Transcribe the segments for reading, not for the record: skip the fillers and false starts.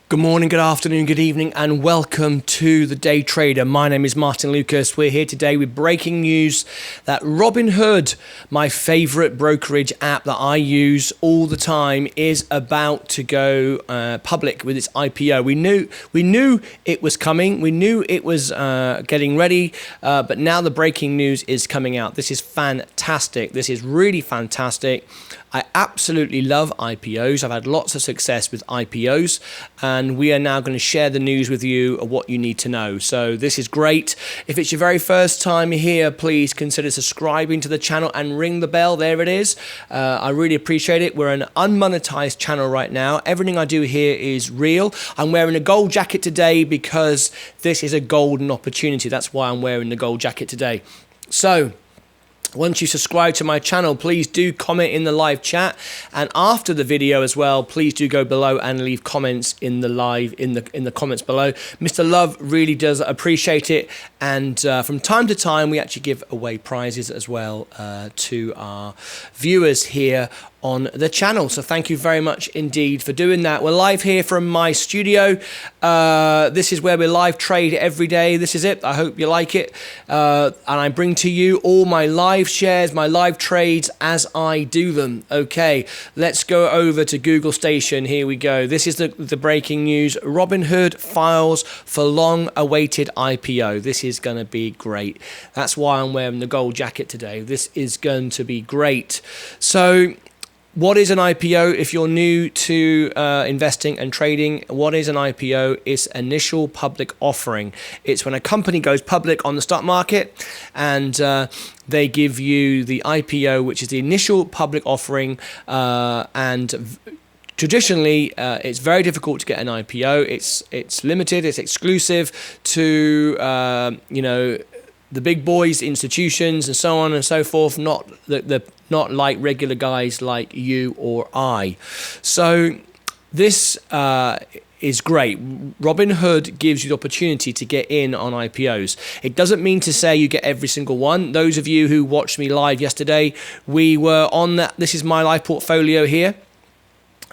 Good morning, good afternoon, good evening, and welcome to The Day Trader. My name is Martyn Lucas. We're here today with breaking news that Robinhood, my favorite brokerage app that I use all the time, is about to go public with its IPO. We knew it was coming. We knew it was getting ready, but now the breaking news is coming out. This is fantastic. This is really fantastic. I absolutely love IPOs. I've had lots of success with IPOs, and we are now going to share the news with you of what you need to know. So this is great. If it's your very first time here, please consider subscribing to the channel and ring the bell. There it is. I really appreciate it. We're an unmonetized channel right now. Everything I do here is real. I'm wearing a gold jacket today because this is a golden opportunity. That's why I'm wearing the gold jacket today. So once you subscribe to my channel, please do comment in the live chat, and after the video as well, please do go below and leave comments in the comments below. Mr. Love really does appreciate it, and from time to time we actually give away prizes as well to our viewers here on the channel. So thank you very much indeed for doing that. We're live here from my studio. This is where we live trade every day. This is it. I hope you like it. And I bring to you all my live shares, my live trades as I do them. Okay, let's go over to Google Station. Here we go. This is the breaking news. Robinhood files for long-awaited IPO. This is going to be great. That's why I'm wearing the gold jacket today. This is going to be great. So what is an IPO? If you're new to investing and trading, what is an IPO? It's initial public offering. It's when a company goes public on the stock market, and they give you the IPO, which is the initial public offering, and traditionally, it's very difficult to get an IPO. It's limited. It's exclusive to the big boys, institutions, and so on and so forth. Not like regular guys like you or I. So this is great. Robinhood gives you the opportunity to get in on IPOs. It doesn't mean to say you get every single one. Those of you who watched me live yesterday, we were on that. This is my live portfolio here.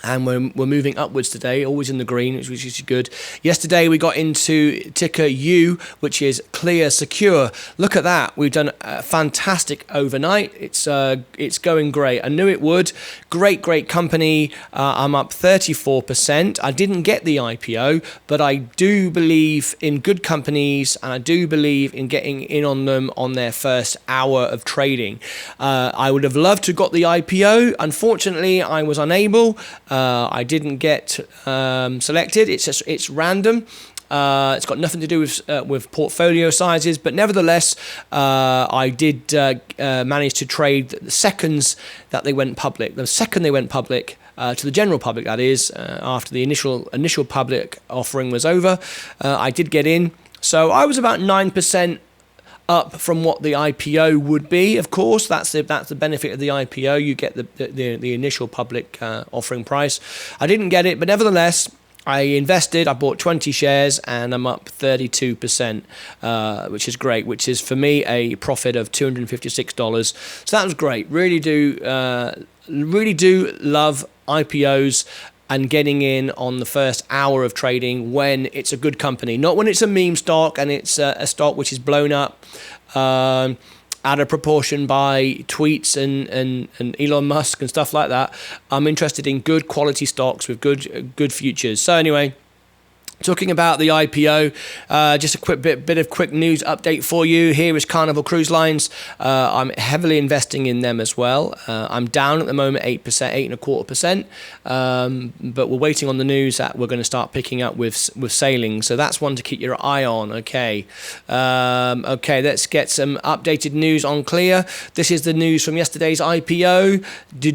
And we're moving upwards today, always in the green, which is good. Yesterday, we got into ticker U, which is clear, secure. Look at that. We've done a fantastic overnight. It's going great. I knew it would. Great company. I'm up 34%. I didn't get the IPO, but I do believe in good companies, and I do believe in getting in on them on their first hour of trading. I would have loved to have got the IPO. Unfortunately, I was unable. I didn't get selected. It's random. It's got nothing to do with portfolio sizes, but nevertheless, I did manage to trade the seconds that they went public. The second they went public, to the general public, that is, after the initial public offering was over, I did get in. So I was about 9% up from what the IPO would be. Of course, that's the benefit of the IPO. You get the initial public offering price. I didn't get it, but nevertheless, I invested. I bought 20 shares, and I'm up 32%, which is great. Which is for me a profit of $256. So that was great. Really do love IPOs and getting in on the first hour of trading when it's a good company, not when it's a meme stock and it's a stock which is blown up out of proportion by tweets and Elon Musk and stuff like that. I'm interested in good quality stocks with good futures. So anyway, talking about the IPO, just a quick bit of quick news update for you. Here is Carnival Cruise Lines. I'm heavily investing in them as well. I'm down at the moment 8%, 8.25%, but we're waiting on the news that we're going to start picking up with sailing. So that's one to keep your eye on. Okay, let's get some updated news on Clear. This is the news from yesterday's IPO.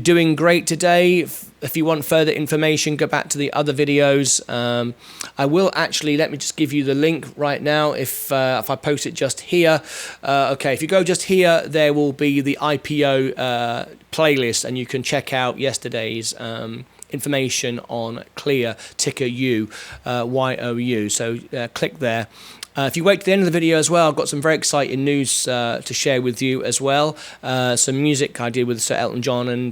Doing great today. If you want further information, go back to the other videos. I will actually, let me just give you the link right now if I post it just here. Okay, if you go just here, there will be the IPO playlist, and you can check out yesterday's information on Clear, ticker U, YOU. So click there. If you wait to the end of the video as well, I've got some very exciting news to share with you as well. Some music I did with Sir Elton John and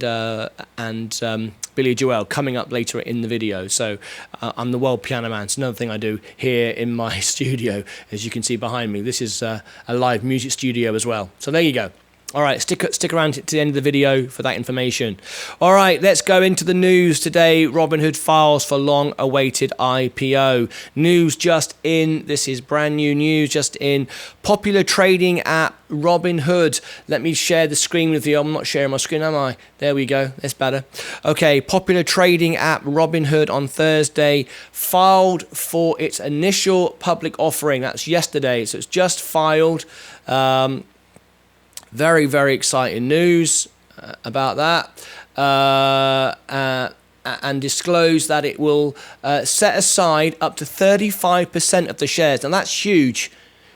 Billy Joel coming up later in the video. So I'm the world piano man. It's another thing I do here in my studio, as you can see behind me. This is a live music studio as well. So there you go. All right, stick around to the end of the video for that information. All right, let's go into the news today. Robinhood files for long-awaited IPO. News just in. This is brand new news just in. Popular trading app Robinhood. Let me share the screen with you. I'm not sharing my screen, am I? There we go. That's better. Okay, popular trading app Robinhood on Thursday filed for its initial public offering. That's yesterday, so it's just filed. Very, very exciting news about that. And disclose that it will set aside up to 35% of the shares. And that's huge.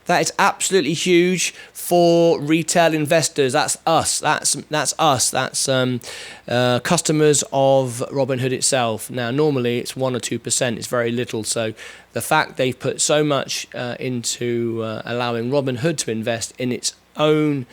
That is absolutely huge for retail investors. That's us. That's us. That's customers of Robinhood itself. Now, normally it's 1 or 2%. It's very little. So the fact they've put so much into allowing Robinhood to invest in its own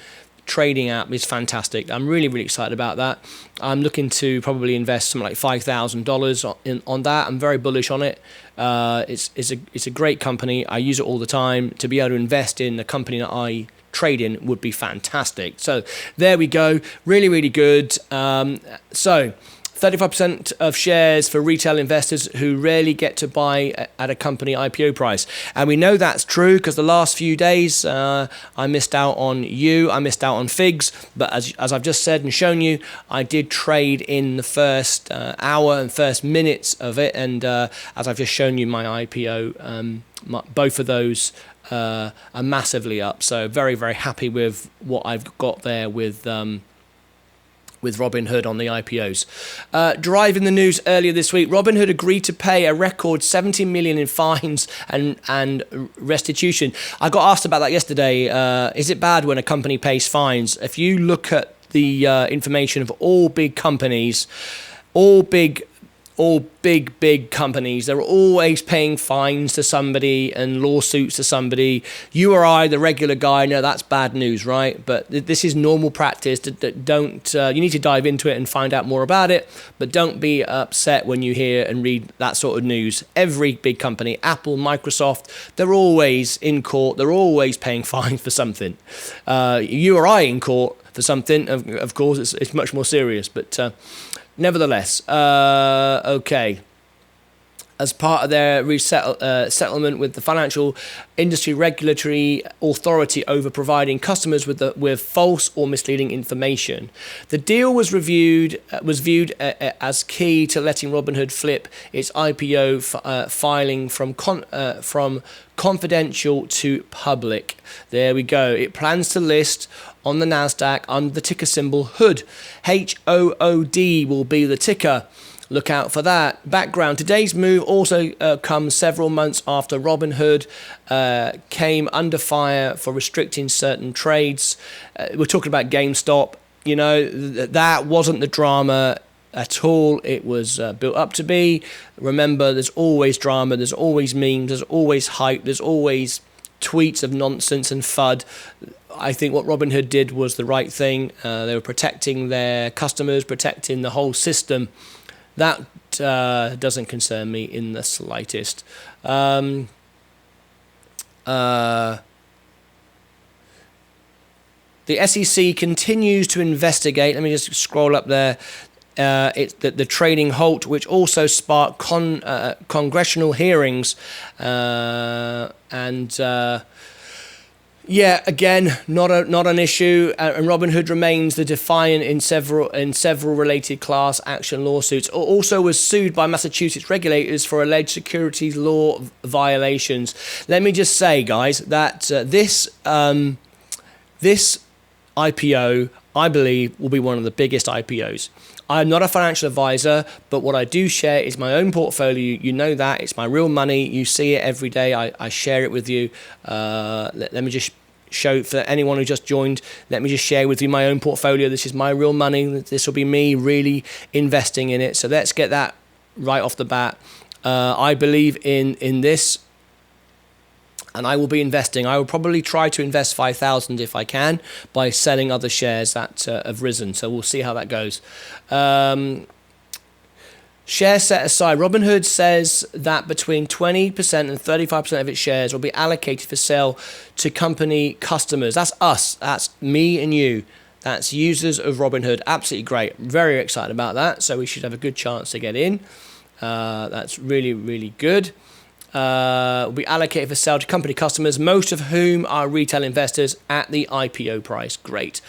trading app is fantastic. I'm really, really excited about that. I'm looking to probably invest something like $5,000 on that. I'm very bullish on it. It's a great company. I use it all the time. To be able to invest in a company that I trade in would be fantastic. So there we go. Really, really good. So 35% of shares for retail investors who rarely get to buy at a company IPO price. And we know that's true because the last few days I missed out on I missed out on FIGs. But as I've just said and shown you, I did trade in the first hour and first minutes of it. And as I've just shown you my IPO, both of those are massively up. So very, very happy with what I've got there with Robinhood on the IPOs. Driving the news earlier this week, Robinhood agreed to pay a record $70 million in fines and restitution. I got asked about that yesterday. Is it bad when a company pays fines? If you look at the information of all big companies, all big companies, they're always paying fines to somebody and lawsuits to somebody. You or I, the regular guy, no, that's bad news, right? But this is normal practice. Don't you need to dive into it and find out more about it, but don't be upset when you hear and read that sort of news. Every big company, Apple, Microsoft, they're always in court. They're always paying fines for something. You or I in court for something, of course, it's much more serious, but nevertheless, okay. As part of their settlement with the Financial Industry Regulatory Authority over providing customers with false or misleading information, the deal was viewed as key to letting Robinhood flip its IPO filing from confidential to public. There we go. It plans to list on the Nasdaq under the ticker symbol HOOD. HOOD will be the ticker. Look out for that. Background. Today's move also comes several months after Robinhood came under fire for restricting certain trades. We're talking about GameStop. You know, that wasn't the drama at all it was built up to be. Remember, there's always drama, there's always memes, there's always hype, there's always tweets of nonsense and FUD. I think what Robinhood did was the right thing. They were protecting their customers, protecting the whole system. That doesn't concern me in the slightest. The SEC continues to investigate. Let me just scroll up there. It's the trading halt, which also sparked congressional hearings, yeah, again, not an issue, and Robinhood remains the defiant in several related class action lawsuits. Also was sued by Massachusetts regulators for alleged securities law violations. Let me just say, guys, that this IPO, I believe, will be one of the biggest IPOs. I'm not a financial advisor, but what I do share is my own portfolio. You know that. It's my real money. You see it every day. I share it with you. Let me just show, for anyone who just joined, let me just share with you my own portfolio. This is my real money. This will be me really investing in it. So let's get that right off the bat. I believe in this. And I will be investing. I will probably try to invest 5,000 if I can by selling other shares that have risen. So we'll see how that goes. Shares set aside. Robinhood says that between 20% and 35% of its shares will be allocated for sale to company customers. That's us. That's me and you. That's users of Robinhood. Absolutely great. Very excited about that. So we should have a good chance to get in. That's really, really good. Will be allocated for sale to company customers, most of whom are retail investors at the IPO price. Great.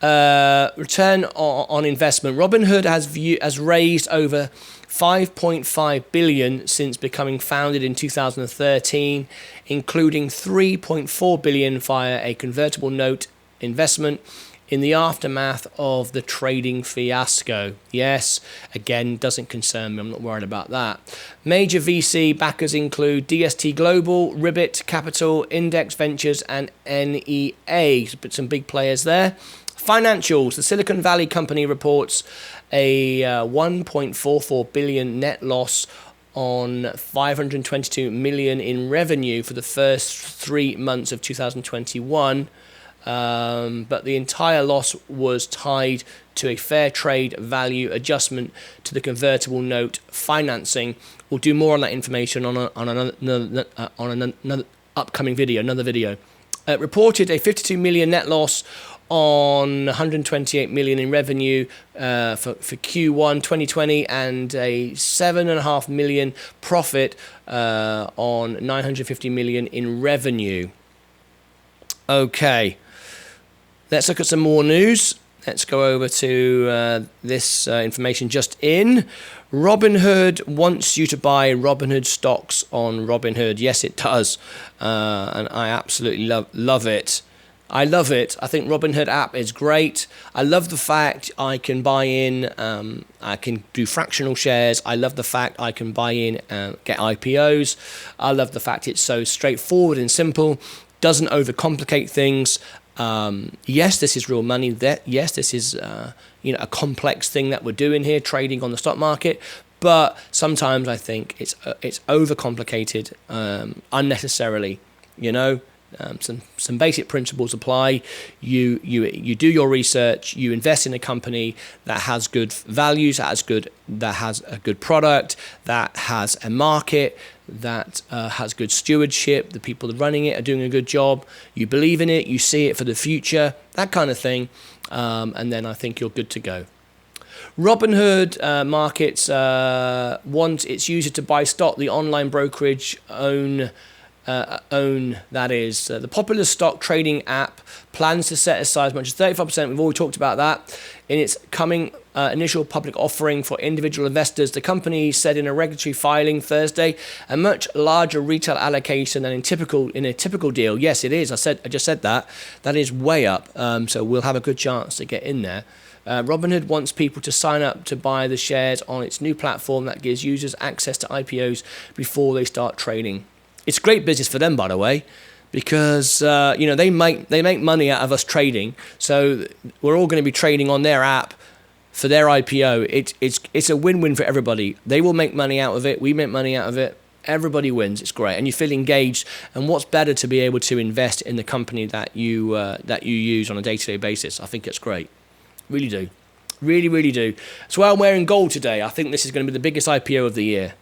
Return on investment. Robinhood has raised over 5.5 billion since becoming founded in 2013, including 3.4 billion via a convertible note investment in the aftermath of the trading fiasco. Yes, again, doesn't concern me. I'm not worried about that. Major VC backers include DST Global, Ribbit Capital, Index Ventures, and NEA. Some big players there. Financials. The Silicon Valley company reports a 1.44 billion net loss on 522 million in revenue for the first 3 months of 2021. But the entire loss was tied to a fair trade value adjustment to the convertible note financing. We'll do more on that information on another upcoming video, another video. Reported a 52 million net loss on 128 million in revenue for Q1 2020 and a 7.5 million profit on 950 million in revenue. Okay. Let's look at some more news. Let's go over to this information just in. Robinhood wants you to buy Robinhood stocks on Robinhood. Yes, it does. And I absolutely love it. I love it. I think Robinhood app is great. I love the fact I can buy in, I can do fractional shares. I love the fact I can buy in and get IPOs. I love the fact it's so straightforward and simple, doesn't overcomplicate things. Yes, this is real money. Yes, this is a complex thing that we're doing here, trading on the stock market. But sometimes I think it's overcomplicated unnecessarily. Some basic principles apply. You do your research. You invest in a company that has good values, that has a good product, that has a market, that has good stewardship. The people running it are doing a good job. You believe in it. You see it for the future. That kind of thing. And then I think you're good to go. Robinhood markets want its users to buy stock. The online brokerage own that is. The popular stock trading app plans to set aside as much as 35%, we've already talked about that, in its coming initial public offering for individual investors. The company said in a regulatory filing Thursday a much larger retail allocation than in a typical deal. Yes, it is. I just said that. That is way up. So we'll have a good chance to get in there. Robinhood wants people to sign up to buy the shares on its new platform that gives users access to IPOs before they start trading. It's great business for them, by the way, because they make money out of us trading. So we're all going to be trading on their app for their IPO. It's a win-win for everybody. They will make money out of it. We make money out of it. Everybody wins. It's great, and you feel engaged. And what's better to be able to invest in the company that you use on a day-to-day basis? I think it's great. Really do. Really, really do. That's why I'm wearing gold today. I think this is going to be the biggest IPO of the year.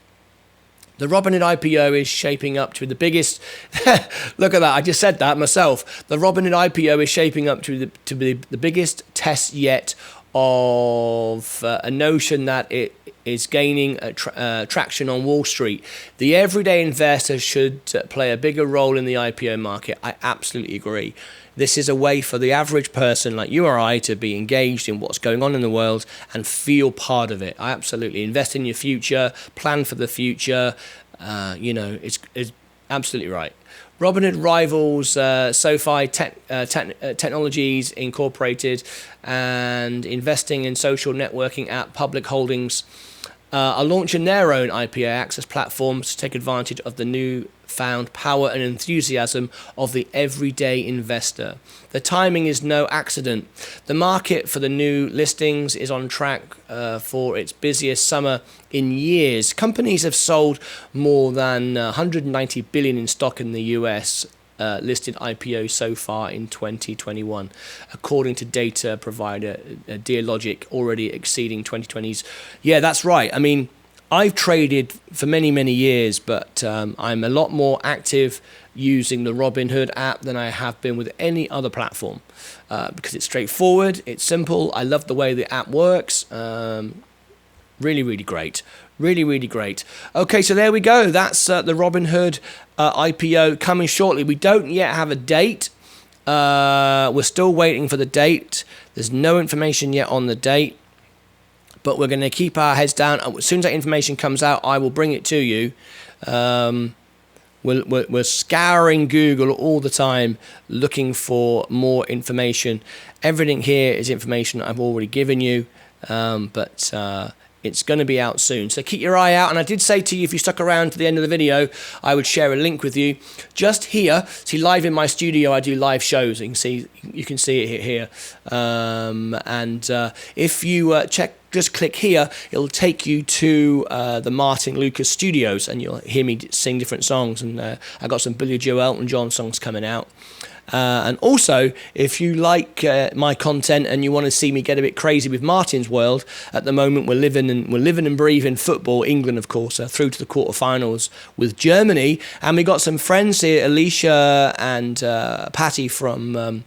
The Robinhood IPO is shaping up to be the biggest. Look at that. I just said that myself. The Robinhood IPO is shaping up to be the biggest test yet of a notion that it is gaining traction on Wall Street. The everyday investor should play a bigger role in the IPO market. I absolutely agree. This is a way for the average person like you or I to be engaged in what's going on in the world and feel part of it. I absolutely invest in your future, plan for the future. It's absolutely right. Robinhood rivals SoFi Technologies Incorporated and investing in social networking app Public Holdings. are launching their own IPO access platforms to take advantage of the newfound power and enthusiasm of the everyday investor. The timing is no accident. The market for the new listings is on track for its busiest summer in years. Companies have sold more than 190 billion in stock in the US listed IPO so far in 2021, according to data provider Dealogic, already exceeding 2020's. Yeah, that's right. I mean, I've traded for many, many years, but I'm a lot more active using the Robinhood app than I have been with any other platform because it's straightforward, it's simple. I love the way the app works. Really, really great. Really, really great. Okay, so there we go. That's the Robinhood IPO coming shortly. We don't yet have a date. We're still waiting for the date. There's no information yet on the date, but we're going to keep our heads down. As soon as that information comes out, I will bring it to you. We're scouring Google all the time, looking for more information. Everything here is information I've already given you, but it's going to be out soon. So keep your eye out. And I did say to you, if you stuck around to the end of the video, I would share a link with you. Just here, see, live in my studio, I do live shows. You can see it here. If you just click here, it'll take you to the Martyn Lucas Studios, and you'll hear me sing different songs. And I got some Billy Joel, Elton John songs coming out. And also, if you like my content and you want to see me get a bit crazy with Martyn's world, at the moment we're living and breathing football. England, of course, through to the quarterfinals with Germany, and we got some friends here, Alicia and Patty from.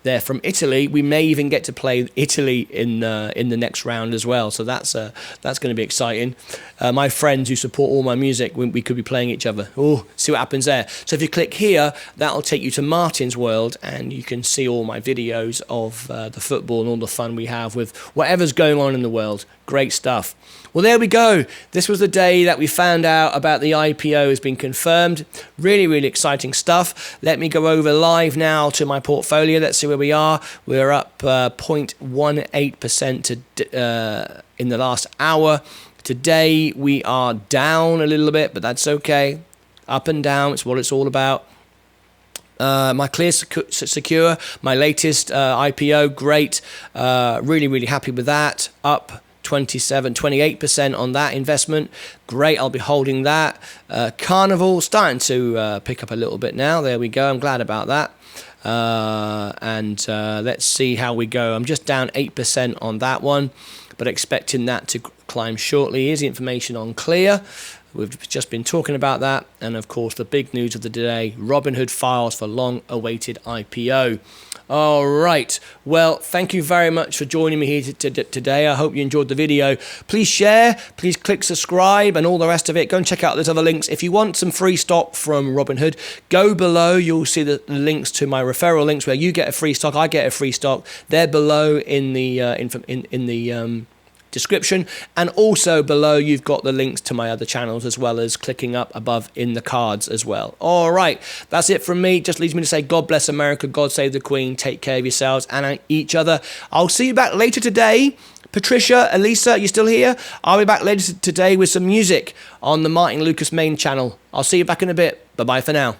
They're from Italy. We may even get to play Italy in the next round as well. So that's going to be exciting. My friends who support all my music, we could be playing each other. Oh, see what happens there. So if you click here, that'll take you to Martyn's world, and you can see all my videos of the football and all the fun we have with whatever's going on in the world. Great stuff. Well, there we go. This was the day that we found out about the IPO has been confirmed. Really, really exciting stuff. Let me go over live now to my portfolio. Let's see where we are. We're up 0.18% in the last hour. Today, we are down a little bit, but that's okay. Up and down, it's what it's all about. My Clear Secure, my latest IPO, great. Really, really happy with that. Up 28% on that investment. Great, I'll be holding that. Carnival starting to pick up a little bit now. There we go. I'm glad about that. Let's see how we go. I'm just down 8% on that one, but expecting that to climb shortly. Here's the information on Clear. We've just been talking about that. And of course, the big news of the day, Robinhood files for long-awaited IPO. All right. Well, thank you very much for joining me here today. I hope you enjoyed the video. Please share, please click subscribe and all the rest of it. Go and check out those other links. If you want some free stock from Robinhood, go below. You'll see the links to my referral links where you get a free stock, I get a free stock. They're below in the description, and also below you've got the links to my other channels, as well as clicking up above in the cards as well. All right, that's it from me. Just leaves me to say God bless America, God save the Queen, take care of yourselves and each other. I'll see you back later today. Patricia, Elisa, you still here? I'll be back later today with some music on the Martyn Lucas main channel. I'll see you back in a bit. Bye bye for now.